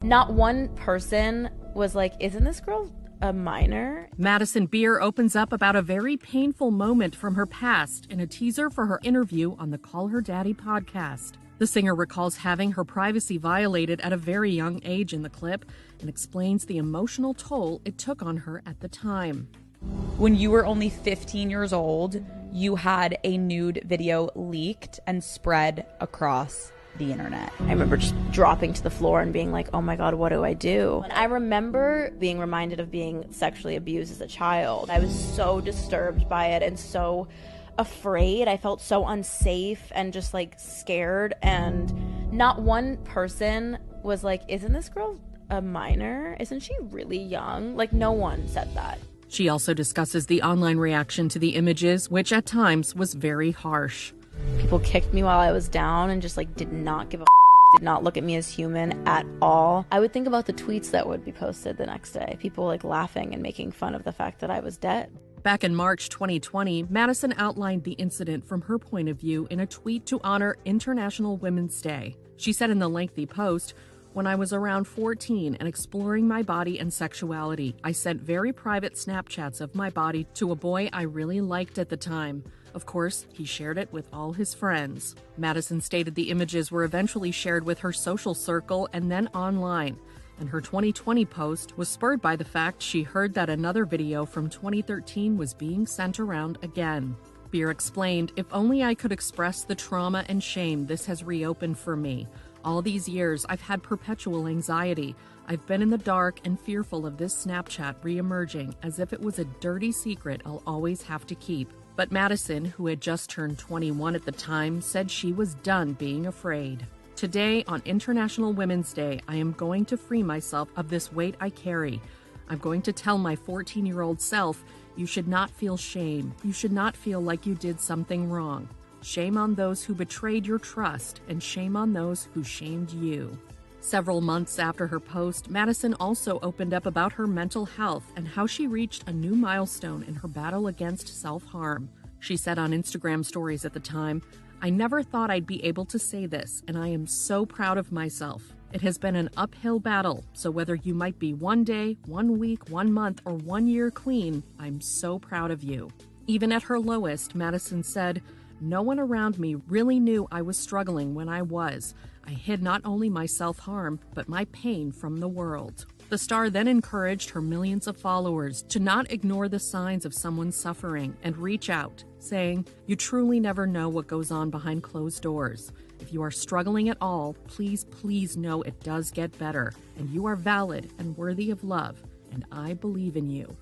Not one person was like, isn't this girl a minor? Madison Beer opens up about a very painful moment from her past in a teaser for her interview on the Call Her Daddy podcast. The singer recalls having her privacy violated at a very young age in the clip and explains the emotional toll it took on her at the time. When you were only 15 years old, you had a nude video leaked and spread across the internet. I remember just dropping to the floor and being like, oh my God, what do I do? And I remember being reminded of being sexually abused as a child. I was so disturbed by it and so afraid. I felt so unsafe and just like scared. And not one person was like, isn't this girl a minor? Isn't she really young? Like, no one said that. She also discusses the online reaction to the images, which at times was very harsh. People kicked me while I was down and just like did not give a did not look at me as human at all. I would think about the tweets that would be posted the next day. People like laughing and making fun of the fact that I was dead. Back in March 2020, Madison outlined the incident from her point of view in a tweet to honor International Women's Day. She said in the lengthy post, "When I was around 14 and exploring my body and sexuality, I sent very private Snapchats of my body to a boy I really liked at the time. Of course, he shared it with all his friends." Madison stated the images were eventually shared with her social circle and then online. And her 2020 post was spurred by the fact she heard that another video from 2013 was being sent around again. Beer explained, "If only I could express the trauma and shame this has reopened for me. All these years, I've had perpetual anxiety. I've been in the dark and fearful of this Snapchat reemerging as if it was a dirty secret I'll always have to keep." But Madison, who had just turned 21 at the time, said she was done being afraid. "Today, on International Women's Day, I am going to free myself of this weight I carry. I'm going to tell my 14-year-old self, you should not feel shame. You should not feel like you did something wrong. Shame on those who betrayed your trust, and shame on those who shamed you." Several months after her post, Madison also opened up about her mental health and how she reached a new milestone in her battle against self-harm. She said on Instagram stories at the time, "I never thought I'd be able to say this, and I am so proud of myself. It has been an uphill battle, so whether you might be 1 day, 1 week, 1 month, or 1 year clean, I'm so proud of you." Even at her lowest, Madison said, "No one around me really knew I was struggling when I was. I hid not only my self-harm, but my pain from the world." The star then encouraged her millions of followers to not ignore the signs of someone suffering and reach out, saying, "You truly never know what goes on behind closed doors. If you are struggling at all, please, please know it does get better, and you are valid and worthy of love, and I believe in you."